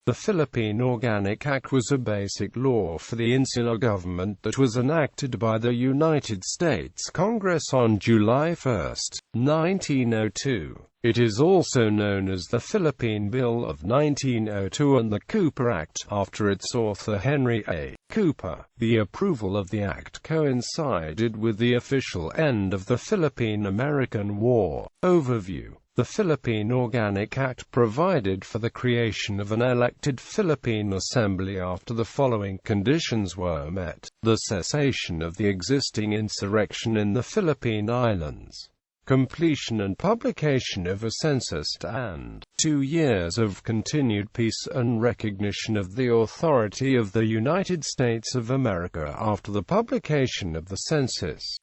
The Philippine Organic Act was a basic law for the Insular Government that was enacted by the United States Congress on July 1, 1902. It is also known as the Philippine Bill of 1902 and the Cooper Act, after its author Henry A. Cooper. The approval of the act coincided with the official end of the Philippine-American War. Overview. The Philippine Organic Act provided for the creation of an elected Philippine Assembly after the following conditions were met: the cessation of the existing insurrection in the Philippine Islands, completion and publication of a census, and 2 years of continued peace and recognition of the authority of the United States of America after the publication of the census.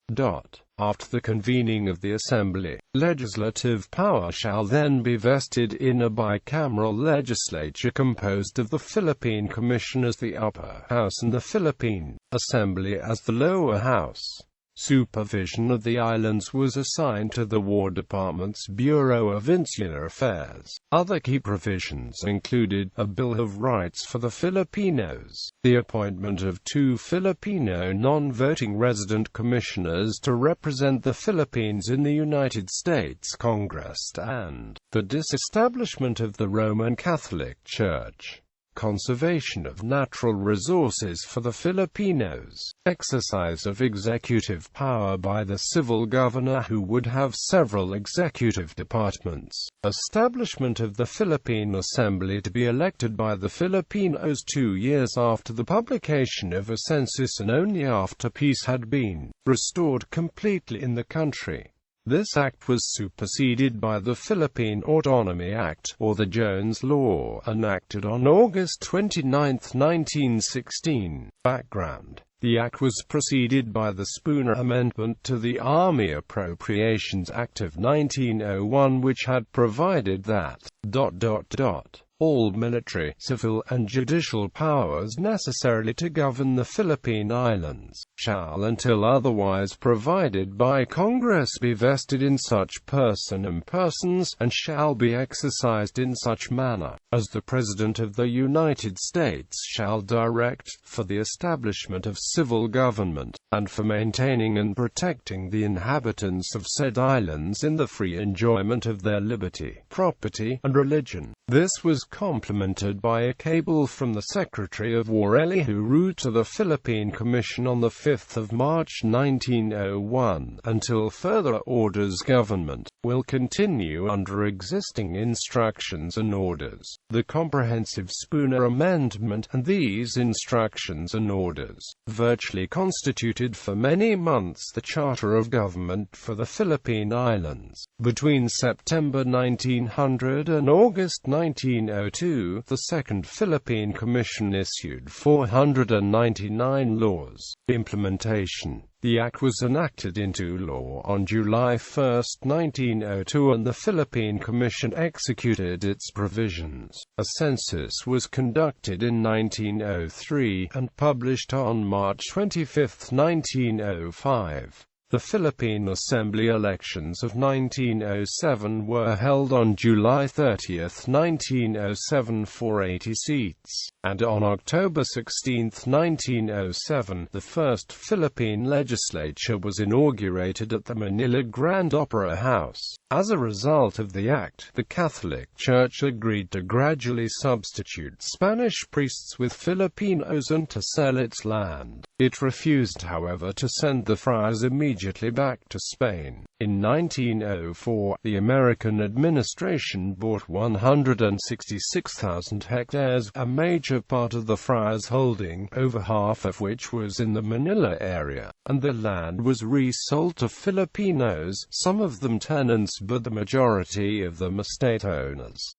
After the convening of the Assembly, legislative power shall then be vested in a bicameral legislature composed of the Philippine Commission as the upper house and the Philippine Assembly as the lower house. Supervision of the islands was assigned to the War Department's Bureau of Insular Affairs. Other key provisions included a Bill of Rights for the Filipinos, the appointment of 2 Filipino non-voting resident commissioners to represent the Philippines in the United States Congress, and the disestablishment of the Roman Catholic Church. Conservation of natural resources for the Filipinos, exercise of executive power by the civil governor who would have several executive departments, establishment of the Philippine Assembly to be elected by the Filipinos 2 years after the publication of a census and only after peace had been restored completely in the country. This act was superseded by the Philippine Autonomy Act, or the Jones Law, enacted on August 29, 1916. Background. The act was preceded by the Spooner Amendment to the Army Appropriations Act of 1901, which had provided that all military, civil, and judicial powers necessarily to govern the Philippine Islands shall, until otherwise provided by Congress, be vested in such person and persons, and shall be exercised in such manner as the President of the United States shall direct, for the establishment of civil government, and for maintaining and protecting the inhabitants of said islands in the free enjoyment of their liberty, property, and religion. This was complemented by a cable from the Secretary of War Elihu Root to the Philippine Commission on 5 March 1901, until further orders. Government will continue under existing instructions and orders. The Comprehensive Spooner Amendment, and these instructions and orders, virtually constituted for many months the Charter of Government for the Philippine Islands. Between September 1900 and August 1902, the Second Philippine Commission issued 499 laws. Implementation. The Act was enacted into law on July 1, 1902, and the Philippine Commission executed its provisions. A census was conducted in 1903, and published on March 25, 1905. The Philippine Assembly elections of 1907 were held on July 30, 1907 for 80 seats, and on October 16, 1907, the first Philippine legislature was inaugurated at the Manila Grand Opera House. As a result of the act, the Catholic Church agreed to gradually substitute Spanish priests with Filipinos and to sell its land. It refused, however, to send the friars immediately back to Spain. In 1904, the American administration bought 166,000 hectares, a major part of the friars' holding, over half of which was in the Manila area, and the land was resold to Filipinos, some of them tenants but the majority of them estate owners.